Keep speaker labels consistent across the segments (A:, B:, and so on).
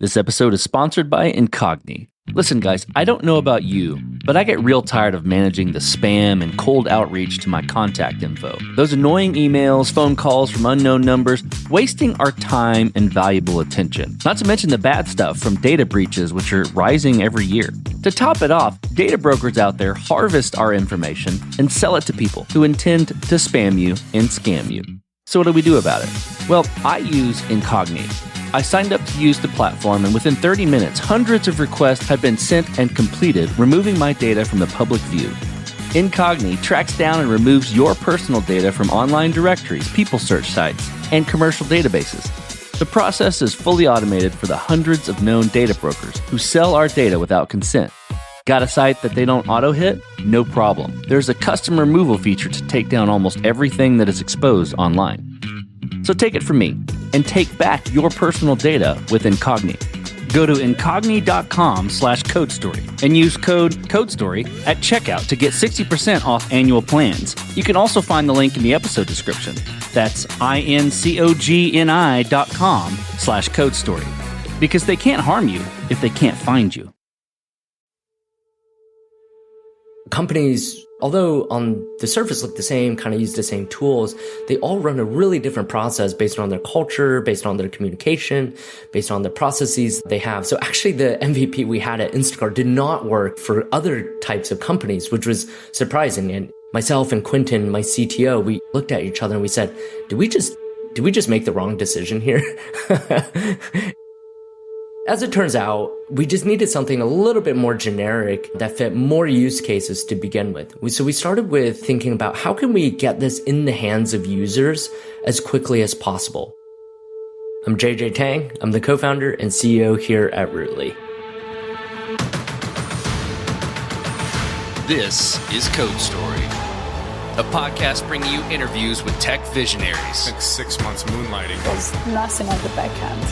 A: This episode is sponsored by Incogni. Listen, guys, I don't know about you, but I get real tired of managing the spam and cold outreach to my contact info. Those annoying emails, phone calls from unknown numbers, wasting our time and valuable attention. Not to mention the bad stuff from data breaches, which are rising every year. To top it off, data brokers out there harvest our information and sell it to people who intend to spam you and scam you. So what do we do about it? Well, I use Incogni. I signed up to use the platform, and within 30 minutes, hundreds of requests have been sent and completed, removing my data from the public view. Incogni tracks down and removes your personal data from online directories, people search sites, and commercial databases. The process is fully automated for the hundreds of known data brokers who sell our data without consent. Got a site that they don't auto-hit? No problem. There's a custom removal feature to take down almost everything that is exposed online. So take it from me and take back your personal data with Incogni. Go to incogni.com/codestory and use code CODESTORY at checkout to get 60% off annual plans. You can also find the link in the episode description. That's incogni.com/codestory, because they can't harm you if they can't find you.
B: Companies, although on the surface look the same, kind of use the same tools, they all run a really different process based on their culture, based on their communication, based on the processes they have. So actually the MVP we had at Instacart did not work for other types of companies, which was surprising. And myself and Quentin, my CTO, we looked at each other and we said, did we just make the wrong decision here? As it turns out, we just needed something a little bit more generic that fit more use cases to begin with. So we started with thinking about how can we get this in the hands of users as quickly as possible. I'm JJ Tang. I'm the co-founder and CEO here at Rootly.
C: This is Code Story, a podcast bringing you interviews with tech visionaries.
D: Spent 6 months moonlighting.
E: There's nothing at the back end.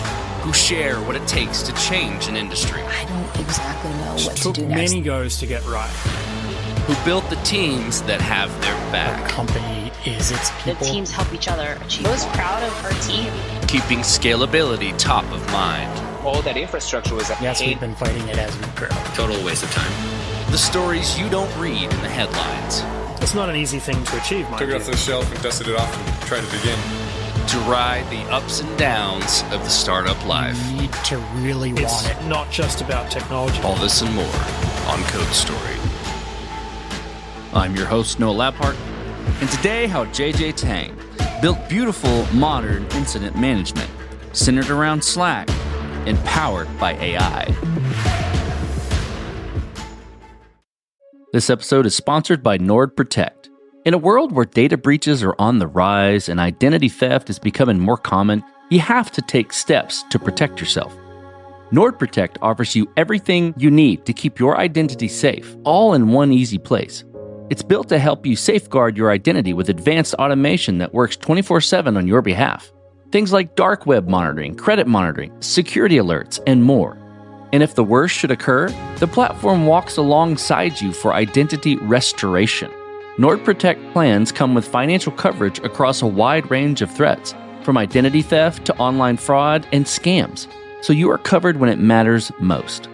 C: Who share what it takes to change an industry.
E: I don't exactly know what to do
F: took
E: next.
F: many goes to get right.
C: Who built the teams that have their back.
F: Company is its people.
G: The teams help each other achieve. I was proud of our team.
C: Keeping scalability top of mind.
H: All that infrastructure was
F: Yes, we've been fighting it as we grow.
H: total waste of time.
C: The stories you don't read in the headlines.
F: It's not an easy thing to achieve, mind
D: Took it
F: you.
D: off the shelf and dusted it off and tried it again.
C: To ride the ups and downs of the startup life.
F: You need to really want it. Not just about technology.
C: All this and more on Code Story. I'm your host, Noah Laphart, and today how JJ Tang built beautiful modern incident management centered around Slack and powered by AI.
A: This episode is sponsored by NordProtect. In a world where data breaches are on the rise and identity theft is becoming more common, you have to take steps to protect yourself. NordProtect offers you everything you need to keep your identity safe, all in one easy place. It's built to help you safeguard your identity with advanced automation that works 24/7 on your behalf. Things like dark web monitoring, credit monitoring, security alerts, and more. And if the worst should occur, the platform walks alongside you for identity restoration. NordProtect plans come with financial coverage across a wide range of threats, from identity theft to online fraud and scams, so you are covered when it matters most.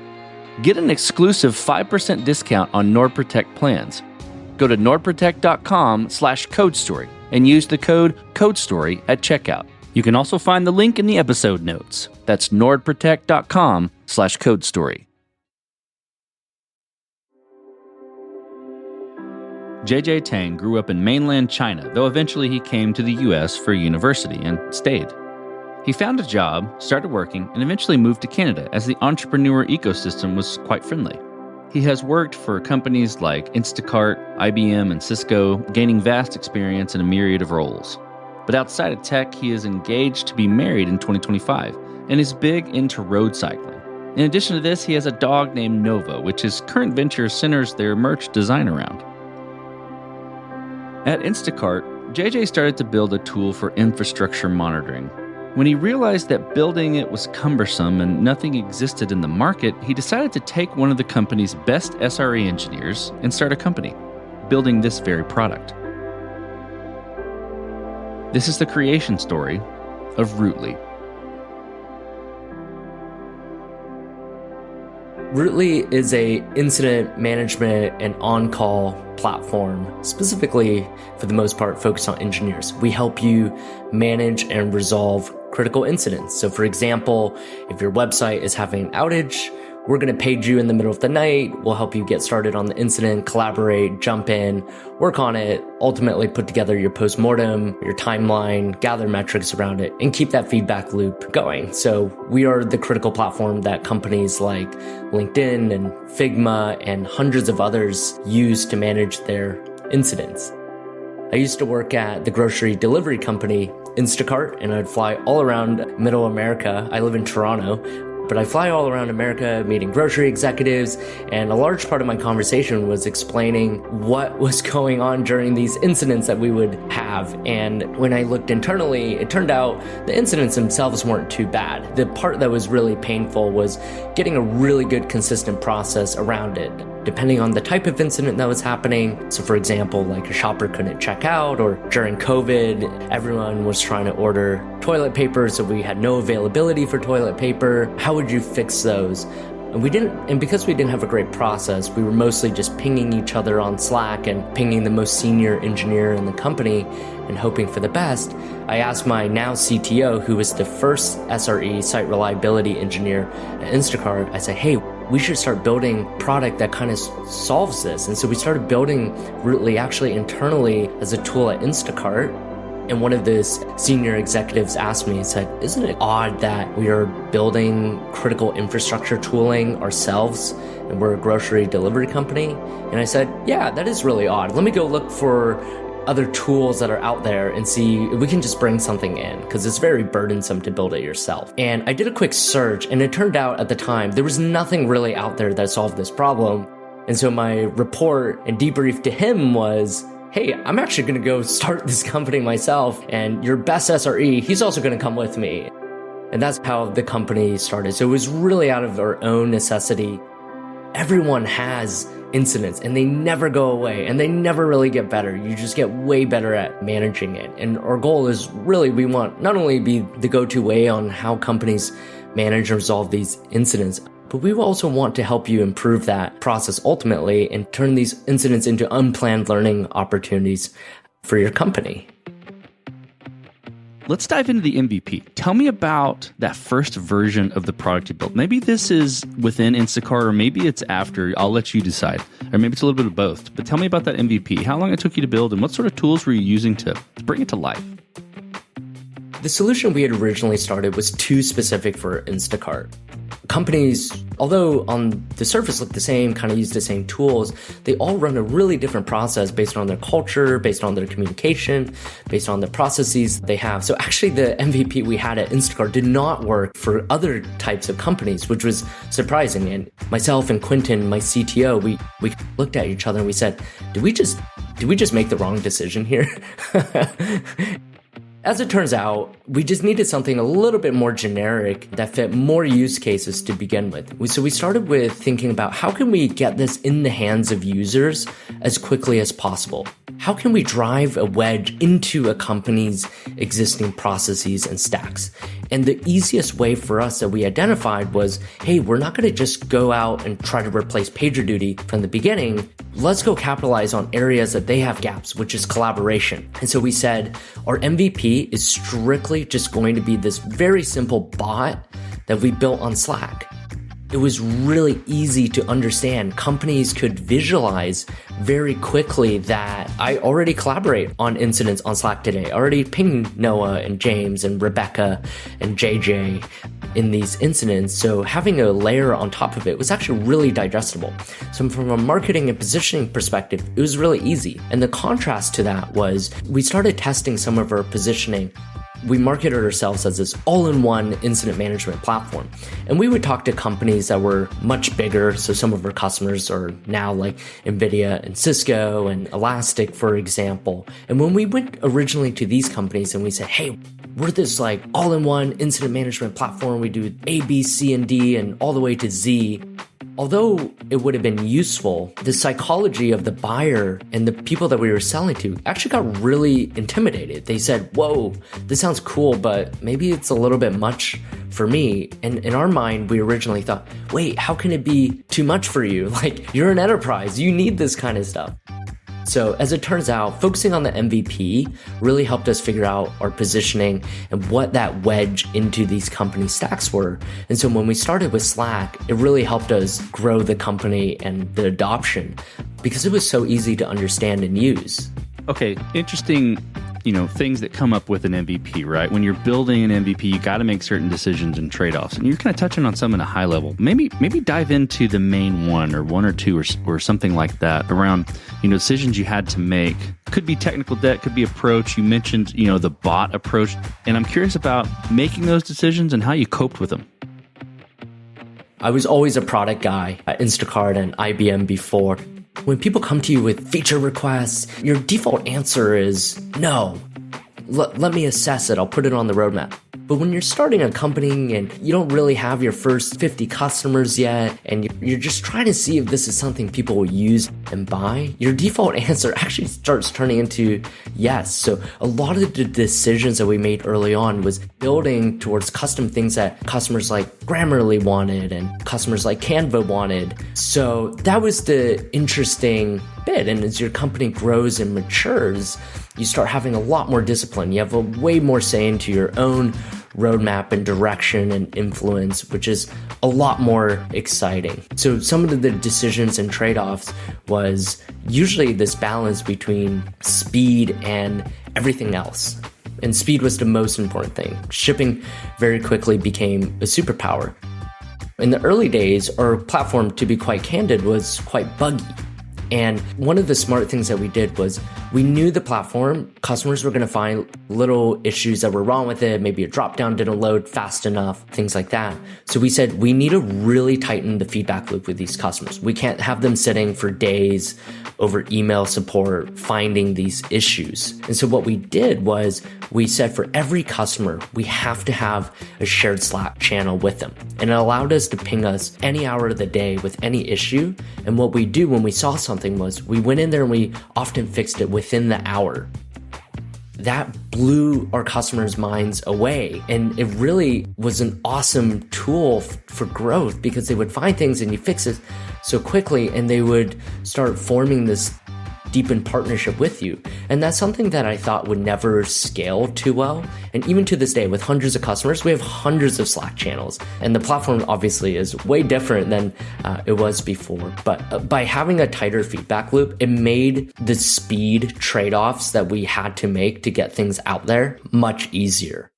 A: Get an exclusive 5% discount on NordProtect plans. Go to nordprotect.com/codestory and use the code CODESTORY at checkout. You can also find the link in the episode notes. That's nordprotect.com/codestory. JJ Tang grew up in mainland China, though eventually he came to the US for university and stayed. He found a job, started working, and eventually moved to Canada as the entrepreneur ecosystem was quite friendly. He has worked for companies like Instacart, IBM, and Cisco, gaining vast experience in a myriad of roles. But outside of tech, he is engaged to be married in 2025 and is big into road cycling. In addition to this, he has a dog named Nova, which his current venture centers their merch design around. At Instacart, JJ started to build a tool for infrastructure monitoring. When he realized that building it was cumbersome and nothing existed in the market, he decided to take one of the company's best SRE engineers and start a company, building this very product. This is the creation story of Rootly.
B: Rootly is a incident management and on-call platform, specifically for the most part focused on engineers. We help you manage and resolve critical incidents. So for example, if your website is having an outage, we're going to page you in the middle of the night. We'll help you get started on the incident, collaborate, jump in, work on it, ultimately put together your postmortem, your timeline, gather metrics around it, and keep that feedback loop going. So we are the critical platform that companies like LinkedIn and Figma and hundreds of others use to manage their incidents. I used to work at the grocery delivery company Instacart, and I'd fly all around middle America. I live in Toronto, but I fly all around America meeting grocery executives, and a large part of my conversation was explaining what was going on during these incidents that we would have. And when I looked internally, it turned out the incidents themselves weren't too bad. The part that was really painful was getting a really good consistent process around it, depending on the type of incident that was happening. So for example, like a shopper couldn't check out, or during COVID, everyone was trying to order toilet paper, so we had no availability for toilet paper. How would you fix those? And because we didn't have a great process, we were mostly just pinging each other on Slack and pinging the most senior engineer in the company and hoping for the best. I asked my now CTO, who was the first SRE, site reliability engineer at Instacart, I said, hey, we should start building product that kind of solves this. And so we started building Rootly actually internally as a tool at Instacart. And one of those senior executives asked me, he said, isn't it odd that we are building critical infrastructure tooling ourselves and we're a grocery delivery company? And I said, yeah, that is really odd. Let me go look for other tools that are out there and see if we can just bring something in, because it's very burdensome to build it yourself. And I did a quick search, and it turned out at the time there was nothing really out there that solved this problem. And so my report and debrief to him was, hey, I'm actually going to go start this company myself, and your best SRE, he's also going to come with me. And that's how the company started. So it was really out of our own necessity. Everyone has incidents, and they never go away, and they never really get better. You just get way better at managing it. And our goal is really, we want not only be the go-to way on how companies manage and resolve these incidents, but we also want to help you improve that process ultimately and turn these incidents into unplanned learning opportunities for your company.
C: Let's dive into the MVP. Tell me about that first version of the product you built. Maybe this is within Instacart, or maybe it's after. I'll let you decide. Or maybe it's a little bit of both. But tell me about that MVP. How long it took you to build, and what sort of tools were you using to bring it to life?
B: The solution we had originally started was too specific for Instacart. Companies, although on the surface look the same, kind of use the same tools, they all run a really different process based on their culture, based on their communication, based on the processes they have. So actually the MVP we had at Instacart did not work for other types of companies, which was surprising. And myself and Quentin, my CTO, we looked at each other and we said, did we just make the wrong decision here? As it turns out, we just needed something a little bit more generic that fit more use cases to begin with. So we started with thinking about how can we get this in the hands of users as quickly as possible? How can we drive a wedge into a company's existing processes and stacks? And the easiest way for us that we identified was, hey, we're not going to just go out and try to replace PagerDuty from the beginning. Let's go capitalize on areas that they have gaps, which is collaboration. And so we said our MVP is strictly just going to be this very simple bot that we built on Slack. It was really easy to understand. Companies could visualize very quickly that I already collaborate on incidents on Slack today. I already ping Noah and James and Rebecca and JJ in these incidents. So having a layer on top of it was actually really digestible. So from a marketing and positioning perspective, it was really easy. And the contrast to that was we started testing some of our positioning. We marketed ourselves as this all-in-one incident management platform. And we would talk to companies that were much bigger. So some of our customers are now like NVIDIA and Cisco and Elastic, for example. And when we went originally to these companies and we said, hey, we're this like all-in-one incident management platform. We do A, B, C, and D and all the way to Z. Although it would have been useful, the psychology of the buyer and the people that we were selling to actually got really intimidated. They said, whoa, this sounds cool, but maybe it's a little bit much for me. And in our mind, we originally thought, wait, how can it be too much for you? Like, you're an enterprise, you need this kind of stuff. So as it turns out, focusing on the MVP really helped us figure out our positioning and what that wedge into these company stacks were. And so when we started with Slack, it really helped us grow the company and the adoption because it was so easy to understand and use.
C: Okay, interesting, things that come up with an MVP, right? When you're building an MVP, you got to make certain decisions and trade-offs. And you're kind of touching on some at a high level. Maybe dive into the main one or two or something like that around, decisions you had to make. Could be technical debt, could be approach. You mentioned, the bot approach. And I'm curious about making those decisions and how you coped with them.
B: I was always a product guy at Instacart and IBM before. When people come to you with feature requests, your default answer is no. Let me assess it. I'll put it on the roadmap. But when you're starting a company and you don't really have your first 50 customers yet, and you're just trying to see if this is something people will use and buy, your default answer actually starts turning into yes. So a lot of the decisions that we made early on was building towards custom things that customers like Grammarly wanted and customers like Canva wanted. So that was the interesting bit. And as your company grows and matures, you start having a lot more discipline. You have a way more say into your own roadmap and direction and influence, which is a lot more exciting. So some of the decisions and trade-offs was usually this balance between speed and everything else. And speed was the most important thing. Shipping very quickly became a superpower. In the early days, our platform, to be quite candid, was quite buggy. And one of the smart things that we did was we knew the platform, customers were going to find little issues that were wrong with it. Maybe a dropdown didn't load fast enough, things like that. So we said, we need to really tighten the feedback loop with these customers. We can't have them sitting for days over email support, finding these issues. And so what we did was we said for every customer, we have to have a shared Slack channel with them. And it allowed us to ping us any hour of the day with any issue. And what we do when we saw something was we went in there and we often fixed it within the hour. That blew our customers' minds away. And it really was an awesome tool for growth because they would find things and you fix it so quickly and they would start forming this deepened partnership with you. And that's something that I thought would never scale too well. And even to this day, with hundreds of customers, we have hundreds of Slack channels. And the platform obviously is way different than it was before. But by having a tighter feedback loop, it made the speed trade-offs that we had to make to get things out there much easier.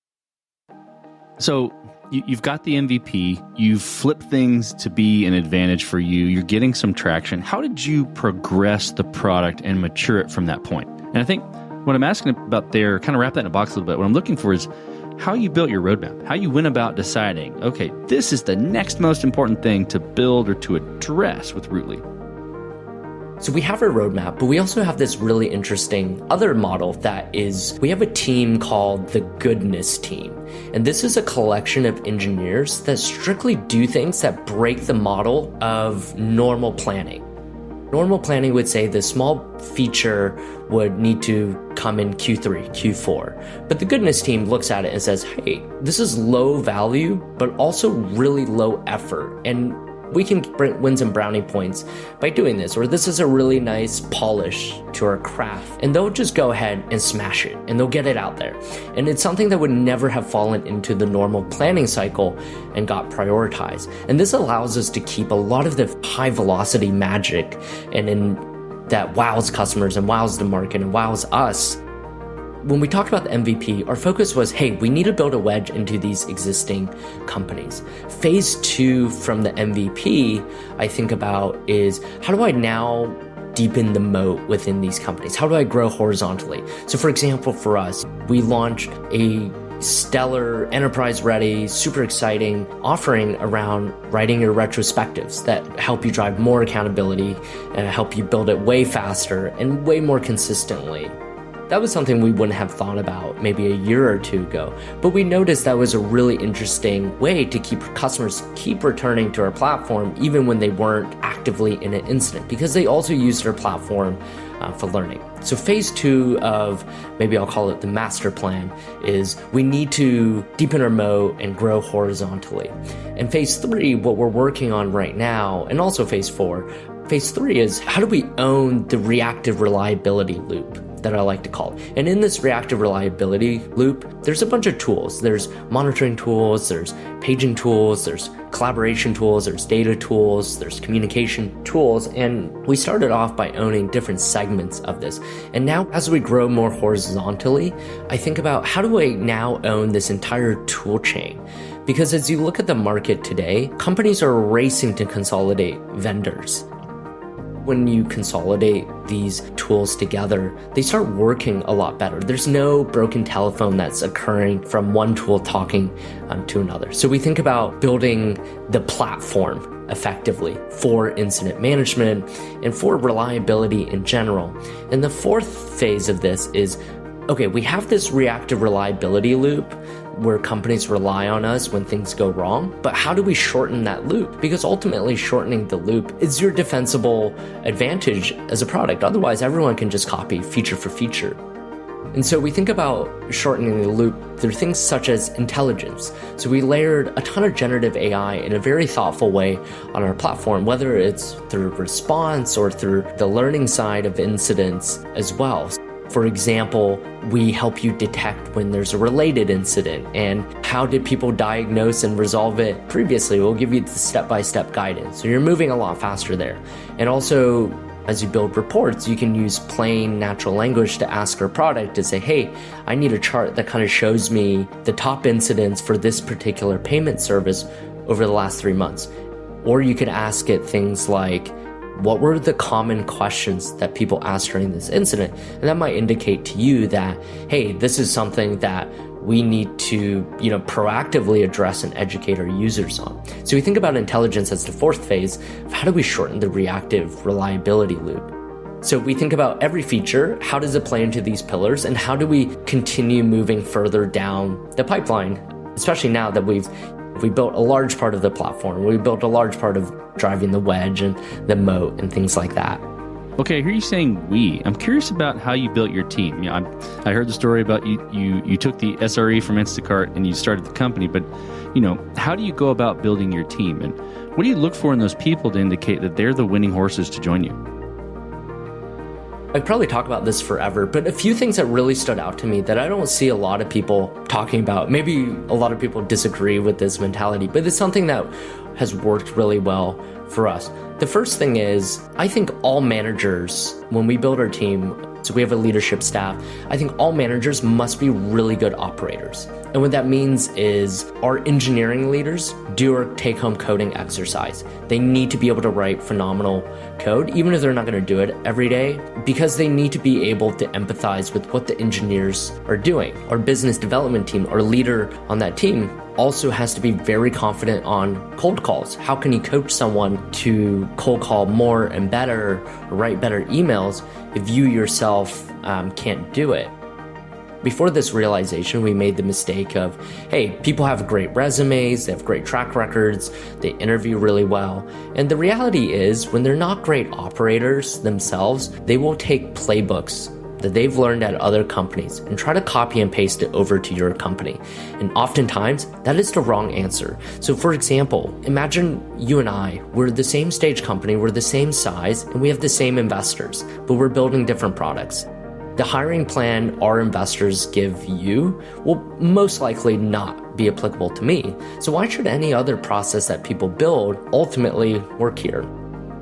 C: So you've got the MVP, you've flipped things to be an advantage for you, you're getting some traction. How did you progress the product and mature it from that point? And I think what I'm asking about there, kind of wrap that in a box a little bit, what I'm looking for is how you built your roadmap, how you went about deciding, okay, this is the next most important thing to build or to address with Rootly.
B: So we have a roadmap, but we also have this really interesting other model that is, we have a team called the Goodness Team. And this is a collection of engineers that strictly do things that break the model of normal planning. Normal planning would say the small feature would need to come in Q3, Q4. But the Goodness Team looks at it and says, hey, this is low value, but also really low effort. And we can bring wins and brownie points by doing this, or this is a really nice polish to our craft. And they'll just go ahead and smash it and they'll get it out there. And it's something that would never have fallen into the normal planning cycle and got prioritized. And this allows us to keep a lot of the high velocity magic and that wows customers and wows the market and wows us. When we talked about the MVP, our focus was, hey, we need to build a wedge into these existing companies. Phase 2 from the MVP, I think about is, how do I now deepen the moat within these companies? How do I grow horizontally? So for example, for us, we launched a stellar, enterprise-ready, super exciting offering around writing your retrospectives that help you drive more accountability and help you build it way faster and way more consistently. That was something we wouldn't have thought about maybe a year or two ago, but we noticed that was a really interesting way to keep customers keep returning to our platform even when they weren't actively in an incident, because they also used our platform for learning. So phase 2 of, maybe I'll call it the master plan, is we need to deepen our moat and grow horizontally. And phase 3, what we're working on right now, and also phase 4, phase 3 is how do we own the reactive reliability loop that I like to call it. And in this reactive reliability loop, there's a bunch of tools. There's monitoring tools, there's paging tools, there's collaboration tools, there's data tools, there's communication tools. And we started off by owning different segments of this. And now as we grow more horizontally, I think about how do I now own this entire tool chain? Because as you look at the market today, companies are racing to consolidate vendors. When you consolidate these tools together, they start working a lot better. There's no broken telephone that's occurring from one tool talking to another. So we think about building the platform effectively for incident management and for reliability in general. And the fourth phase of this is, okay, we have this reactive reliability loop where companies rely on us when things go wrong, but how do we shorten that loop? Because ultimately shortening the loop is your defensible advantage as a product. Otherwise, everyone can just copy feature for feature. And so we think about shortening the loop through things such as intelligence. So we layered a ton of generative AI in a very thoughtful way on our platform, whether it's through response or through the learning side of incidents as well. For example, we help you detect when there's a related incident and how did people diagnose and resolve it previously. We'll give you the step-by-step guidance. So you're moving a lot faster there. And also, as you build reports, you can use plain natural language to ask our product to say, hey, I need a chart that kind of shows me the top incidents for this particular payment service over the last 3 months. Or you could ask it things like, what were the common questions that people asked during this incident? And that might indicate to you that, hey, this is something that we need to, proactively address and educate our users on. So we think about intelligence as the fourth phase of how do we shorten the reactive reliability loop? So we think about every feature, how does it play into these pillars, and how do we continue moving further down the pipeline, especially now that we built a large part of the platform. We built a large part of driving the wedge and the moat and things like that.
C: Okay, I hear you saying we. I'm curious about how you built your team. I heard the story about you took the SRE from Instacart and you started the company, but how do you go about building your team? And what do you look for in those people to indicate that they're the winning horses to join you?
B: I'd probably talk about this forever, but a few things that really stood out to me that I don't see a lot of people talking about. Maybe a lot of people disagree with this mentality, but it's something that has worked really well for us. The first thing is, I think all managers, when we build our team, so we have a leadership staff, I think all managers must be really good operators. And what that means is our engineering leaders do our take-home coding exercise. They need to be able to write phenomenal code, even if they're not going to do it every day, because they need to be able to empathize with what the engineers are doing. Our business development team, our leader on that team, also has to be very confident on cold calls. How can you coach someone to cold call more and better, or write better emails if you yourself can't do it? Before this realization, we made the mistake of, hey, people have great resumes, they have great track records, they interview really well. And the reality is, when they're not great operators themselves, they will take playbooks that they've learned at other companies and try to copy and paste it over to your company. And oftentimes, that is the wrong answer. So for example, imagine you and I, we're the same stage company, we're the same size, and we have the same investors, but we're building different products. The hiring plan our investors give you will most likely not be applicable to me. So why should any other process that people build ultimately work here?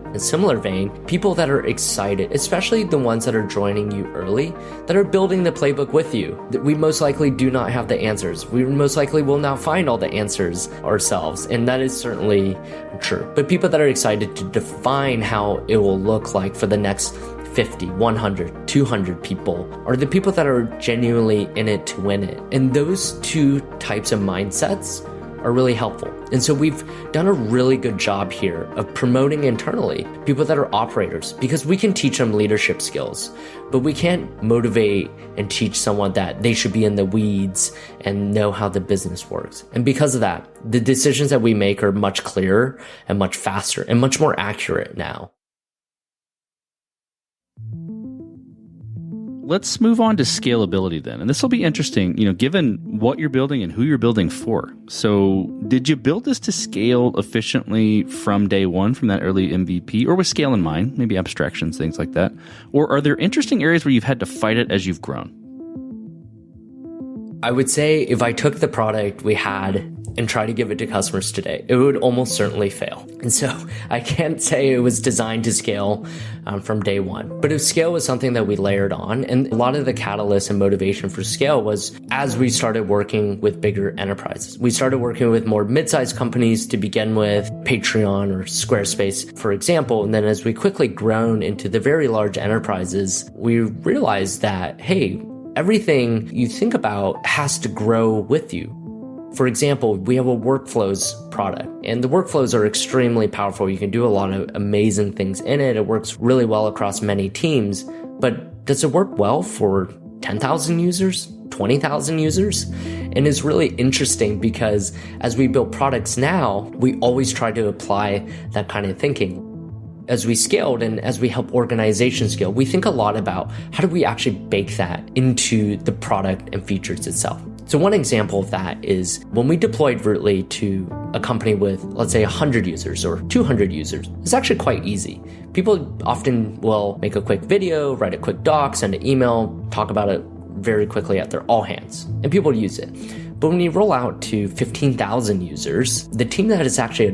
B: In a similar vein, people that are excited, especially the ones that are joining you early, that are building the playbook with you, that we most likely do not have the answers. We most likely will not find all the answers ourselves, and that is certainly true. But people that are excited to define how it will look like for the next 50, 100, 200 people are the people that are genuinely in it to win it. And those two types of mindsets are really helpful. And so we've done a really good job here of promoting internally people that are operators, because we can teach them leadership skills, but we can't motivate and teach someone that they should be in the weeds and know how the business works. And because of that, the decisions that we make are much clearer and much faster and much more accurate now.
C: Let's move on to scalability then. And this will be interesting, given what you're building and who you're building for. So did you build this to scale efficiently from day one, from that early MVP, or with scale in mind, maybe abstractions, things like that? Or are there interesting areas where you've had to fight it as you've grown?
B: I would say if I took the product we had and try to give it to customers today, it would almost certainly fail. And so I can't say it was designed to scale from day one. But if scale was something that we layered on, and a lot of the catalyst and motivation for scale was as we started working with bigger enterprises. We started working with more mid-sized companies to begin with, Patreon or Squarespace, for example. And then as we quickly grown into the very large enterprises, we realized that, hey, everything you think about has to grow with you. For example, we have a workflows product, and the workflows are extremely powerful. You can do a lot of amazing things in it. It works really well across many teams, but does it work well for 10,000 users, 20,000 users? And it's really interesting because as we build products now, we always try to apply that kind of thinking. As we scaled and as we help organizations scale, we think a lot about how do we actually bake that into the product and features itself. So one example of that is when we deployed Rootly to a company with, let's say, 100 users or 200 users, it's actually quite easy. People often will make a quick video, write a quick doc, send an email, talk about it very quickly at their all hands, and people use it. But when you roll out to 15,000 users, the team that is actually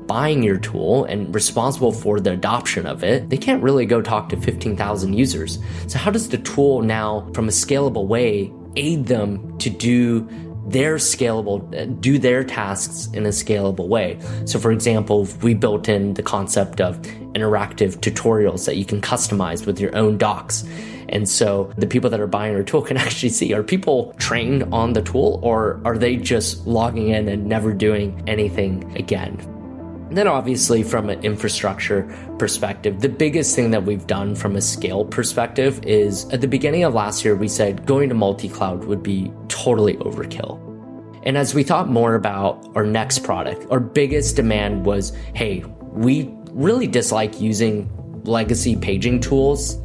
B: buying your tool and responsible for the adoption of it, they can't really go talk to 15,000 users. So how does the tool now, from a scalable way, aid them to do their tasks in a scalable way? So for example, we built in the concept of interactive tutorials that you can customize with your own docs. And so the people that are buying our tool can actually see, are people trained on the tool, or are they just logging in and never doing anything again? And then obviously from an infrastructure perspective, the biggest thing that we've done from a scale perspective is at the beginning of last year, we said going to multi-cloud would be totally overkill. And as we thought more about our next product, our biggest demand was, hey, we really dislike using legacy paging tools.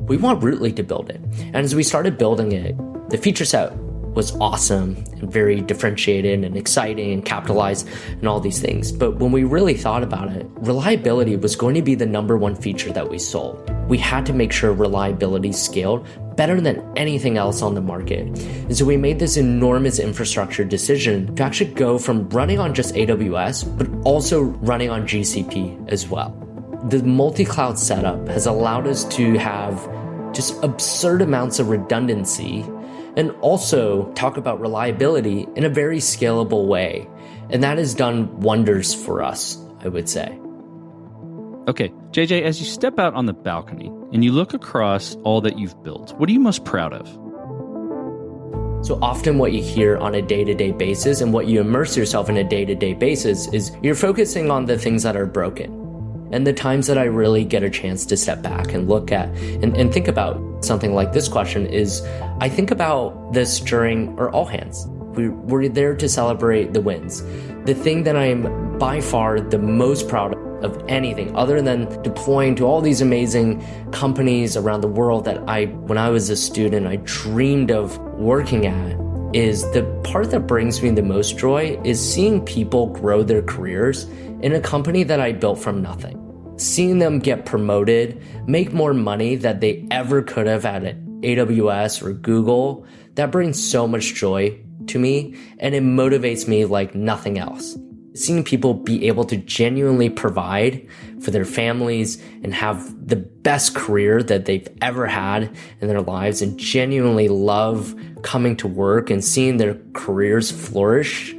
B: We want Rootly to build it. And as we started building it, the feature set was awesome and very differentiated and exciting and capitalized and all these things. But when we really thought about it, reliability was going to be the number one feature that we sold. We had to make sure reliability scaled better than anything else on the market. And so we made this enormous infrastructure decision to actually go from running on just AWS, but also running on GCP as well. The multi-cloud setup has allowed us to have just absurd amounts of redundancy and also talk about reliability in a very scalable way. And that has done wonders for us, I would say.
C: Okay, JJ, as you step out on the balcony and you look across all that you've built, what are you most proud of?
B: So often what you hear on a day-to-day basis and what you immerse yourself in a day-to-day basis is you're focusing on the things that are broken. And the times that I really get a chance to step back and look at and think about something like this question is, I think about this during our all hands. We're there to celebrate the wins. The thing that I'm by far the most proud of anything other than deploying to all these amazing companies around the world that when I was a student, I dreamed of working at, is the part that brings me the most joy is seeing people grow their careers in a company that I built from nothing. Seeing them get promoted, make more money than they ever could have at AWS or Google, that brings so much joy to me, and it motivates me like nothing else. Seeing people be able to genuinely provide for their families and have the best career that they've ever had in their lives and genuinely love coming to work and seeing their careers flourish.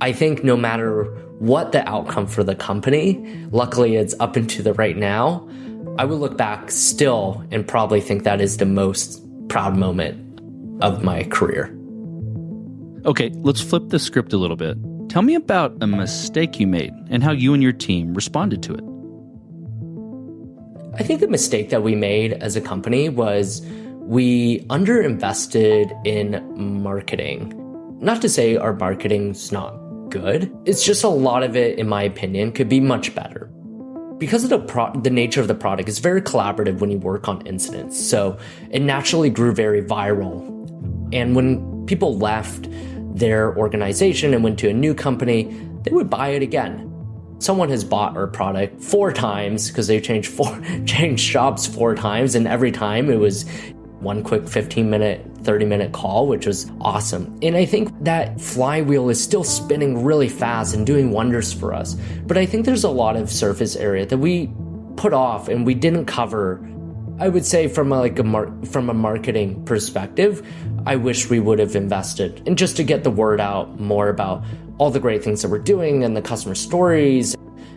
B: I think no matter what the outcome for the company, luckily it's up into the right now, I would look back still and probably think that is the most proud moment of my career.
C: Okay, let's flip the script a little bit. Tell me about a mistake you made and how you and your team responded to it.
B: I think the mistake that we made as a company was we underinvested in marketing. Not to say our marketing's not good. It's just a lot of it, in my opinion, could be much better. Because of the nature of the product, it's very collaborative when you work on incidents. So it naturally grew very viral. And when people left their organization and went to a new company, they would buy it again. Someone has bought our product 4 times because they changed jobs 4 times, and every time it was one quick 15-minute, 30-minute call, which was awesome. And I think that flywheel is still spinning really fast and doing wonders for us. But I think there's a lot of surface area that we put off and we didn't cover. I would say from a marketing perspective, I wish we would have invested and just to get the word out more about all the great things that we're doing and the customer stories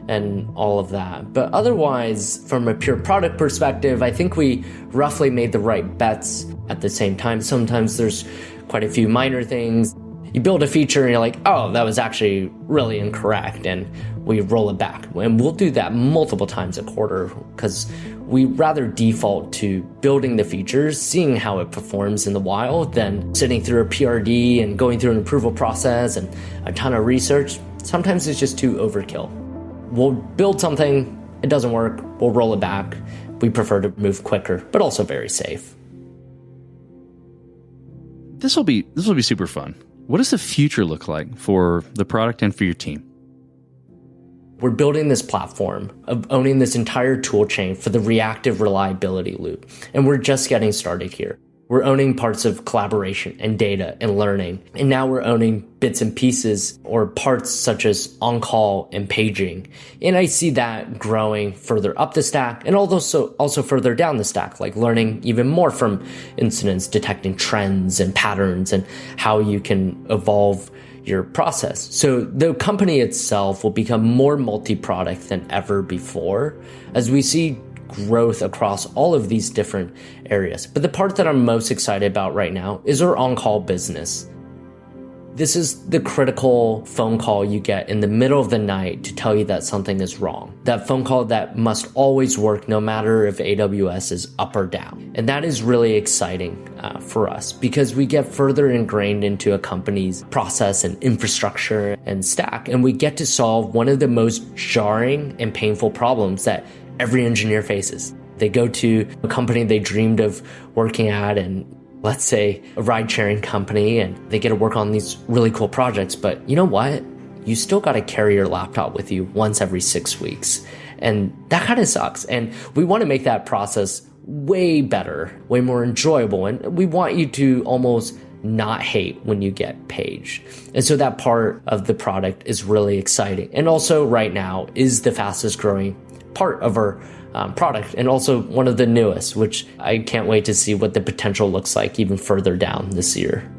B: and all of that. But otherwise, from a pure product perspective, I think we roughly made the right bets at the same time. Sometimes there's quite a few minor things. You build a feature and you're like, oh, that was actually really incorrect. And we roll it back. And we'll do that multiple times a quarter because we rather default to building the features, seeing how it performs in the wild, than sitting through a PRD and going through an approval process and a ton of research. Sometimes it's just too overkill. We'll build something, it doesn't work, we'll roll it back. We prefer to move quicker, but also very safe.
C: This will be super fun. What does the future look like for the product and for your team?
B: We're building this platform of owning this entire tool chain for the reactive reliability loop. And we're just getting started here. We're owning parts of collaboration and data and learning. And now we're owning bits and pieces or parts such as on-call and paging. And I see that growing further up the stack and also further down the stack, like learning even more from incidents, detecting trends and patterns and how you can evolve your process. So the company itself will become more multi-product than ever before as we see growth across all of these different areas. But the part that I'm most excited about right now is our on-call business. This is the critical phone call you get in the middle of the night to tell you that something is wrong. That phone call that must always work no matter if AWS is up or down. And that is really exciting for us because we get further ingrained into a company's process and infrastructure and stack. And we get to solve one of the most jarring and painful problems that every engineer faces. They go to a company they dreamed of working at, and let's say a ride-sharing company, and they get to work on these really cool projects. But you know what? You still got to carry your laptop with you once every 6 weeks. And that kind of sucks. And we want to make that process way better, way more enjoyable. And we want you to almost not hate when you get paged. And so that part of the product is really exciting. And also right now is the fastest growing part of our product, and also one of the newest, which I can't wait to see what the potential looks like even further down this year.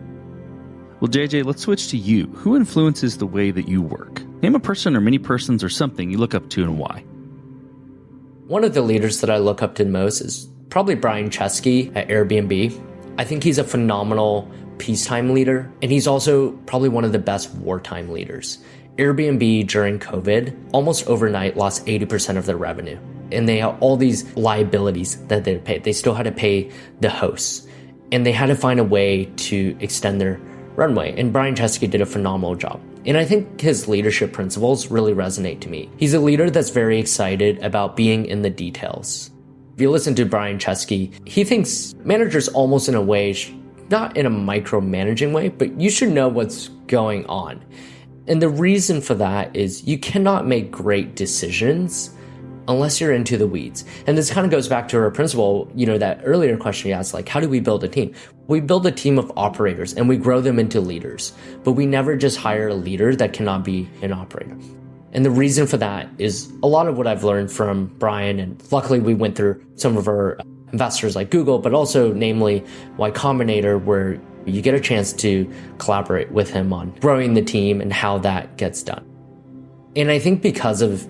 C: Well, JJ, let's switch to you. Who influences the way that you work? Name a person or many persons or something you look up to and why.
B: One of the leaders that I look up to most is probably Brian Chesky at Airbnb. I think he's a phenomenal peacetime leader, and he's also probably one of the best wartime leaders. Airbnb during COVID almost overnight lost 80% of their revenue. And they have all these liabilities that they pay. They still had to pay the hosts. And they had to find a way to extend their runway. And Brian Chesky did a phenomenal job. And I think his leadership principles really resonate to me. He's a leader that's very excited about being in the details. If you listen to Brian Chesky, he thinks managers almost in a way, not in a micromanaging way, but you should know what's going on. And the reason for that is you cannot make great decisions unless you're into the weeds. And this kind of goes back to our principle, that earlier question you asked, like, how do we build a team? We build a team of operators and we grow them into leaders, but we never just hire a leader that cannot be an operator. And the reason for that is a lot of what I've learned from Brian, and luckily we went through some of our investors like Google, but also namely Y Combinator, where you get a chance to collaborate with him on growing the team and how that gets done. And I think because of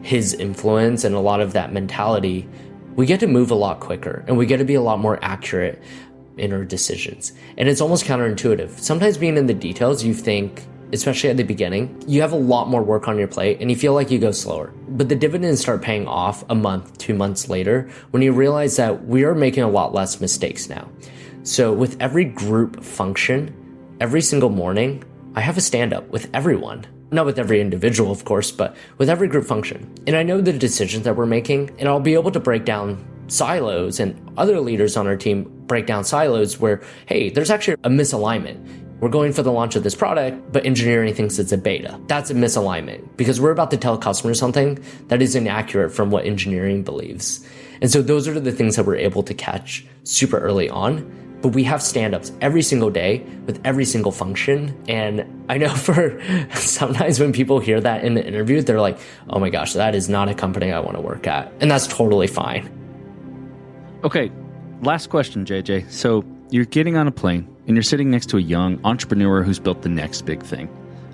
B: his influence and a lot of that mentality, we get to move a lot quicker and we get to be a lot more accurate in our decisions. And it's almost counterintuitive. Sometimes being in the details you think especially at the beginning, you have a lot more work on your plate and you feel like you go slower. But the dividends start paying off a month, 2 months later, when you realize that we are making a lot less mistakes now. So with every group function, every single morning, I have a stand-up with everyone. Not with every individual, of course, but with every group function. And I know the decisions that we're making, and I'll be able to break down silos, and other leaders on our team break down silos where, hey, there's actually a misalignment. We're going for the launch of this product, but engineering thinks it's a beta. That's a misalignment because we're about to tell customers something that is inaccurate from what engineering believes. And so those are the things that we're able to catch super early on. But we have stand-ups every single day with every single function. And I know for sometimes when people hear that in the interview, they're like, oh my gosh, that is not a company I want to work at. And that's totally fine.
C: Okay, last question, JJ. So you're getting on a plane and you're sitting next to a young entrepreneur who's built the next big thing.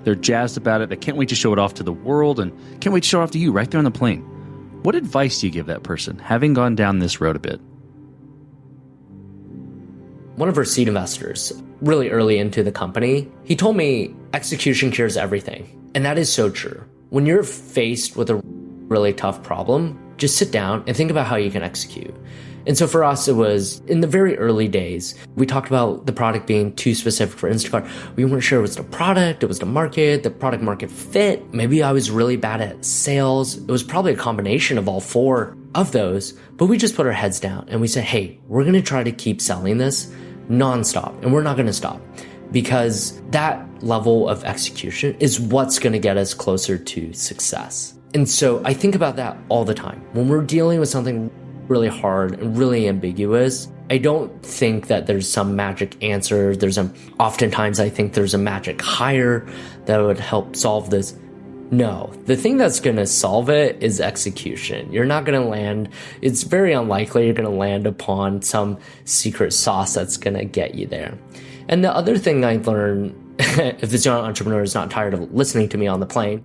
C: They're jazzed about it. They can't wait to show it off to the world and can't wait to show it off to you right there on the plane. What advice do you give that person, having gone down this road a bit?
B: One of our seed investors, really early into the company, he told me execution cures everything. And that is so true. When you're faced with a really tough problem, just sit down and think about how you can execute. And so for us, it was in the very early days, we talked about the product being too specific for Instacart. We weren't sure it was the product, it was the market, the product market fit. Maybe I was really bad at sales. It was probably a combination of all four of those, but we just put our heads down and we said, hey, we're going to try to keep selling this nonstop, and we're not going to stop, because that level of execution is what's going to get us closer to success. And so I think about that all the time. When we're dealing with something really hard and really ambiguous, I don't think that there's some magic answer. Oftentimes I think there's a magic hire that would help solve this. No, the thing that's going to solve it is execution. You're not going to land, it's very unlikely you're going to land upon some secret sauce that's going to get you there. And the other thing I learned, if this young entrepreneur is not tired of listening to me on the plane,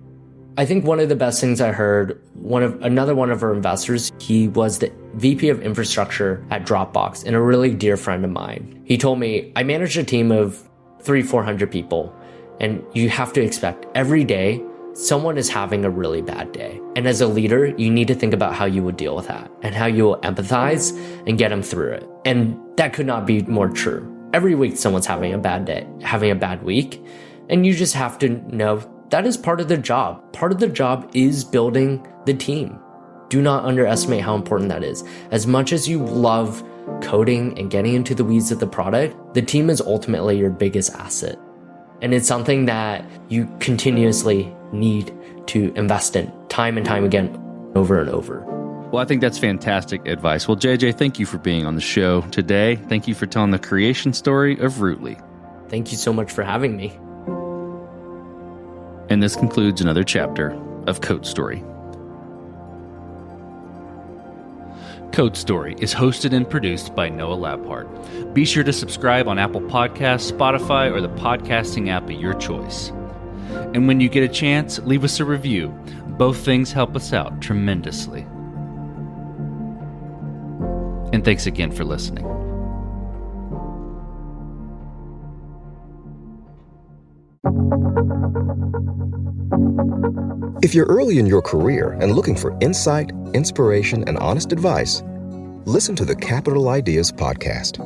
B: I think one of the best things I heard, another one of our investors, he was the VP of infrastructure at Dropbox and a really dear friend of mine. He told me, I manage a team of 300-400 people, and you have to expect every day someone is having a really bad day. And as a leader, you need to think about how you would deal with that and how you will empathize and get them through it. And that could not be more true. Every week, someone's having a bad day, having a bad week. And you just have to know that is part of the job. Part of the job is building the team. Do not underestimate how important that is. As much as you love coding and getting into the weeds of the product, the team is ultimately your biggest asset. And it's something that you continuously need to invest in time and time again, over and over.
C: Well, I think that's fantastic advice. Well, JJ, thank you for being on the show today. Thank you for telling the creation story of Rootly.
B: Thank you so much for having me.
C: And this concludes another chapter of Code Story. Code Story is hosted and produced by Noah Labhart. Be sure to subscribe on Apple Podcasts, Spotify, or the podcasting app of your choice. And when you get a chance, leave us a review. Both things help us out tremendously. And thanks again for listening.
I: If you're early in your career and looking for insight, inspiration, and honest advice, listen to the Capital Ideas Podcast.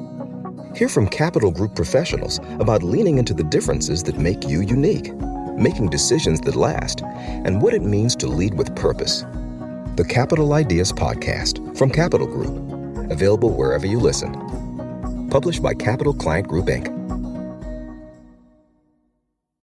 I: Hear from Capital Group professionals about leaning into the differences that make you unique, making decisions that last, and what it means to lead with purpose. The Capital Ideas Podcast from Capital Group, available wherever you listen. Published by Capital Client Group, Inc.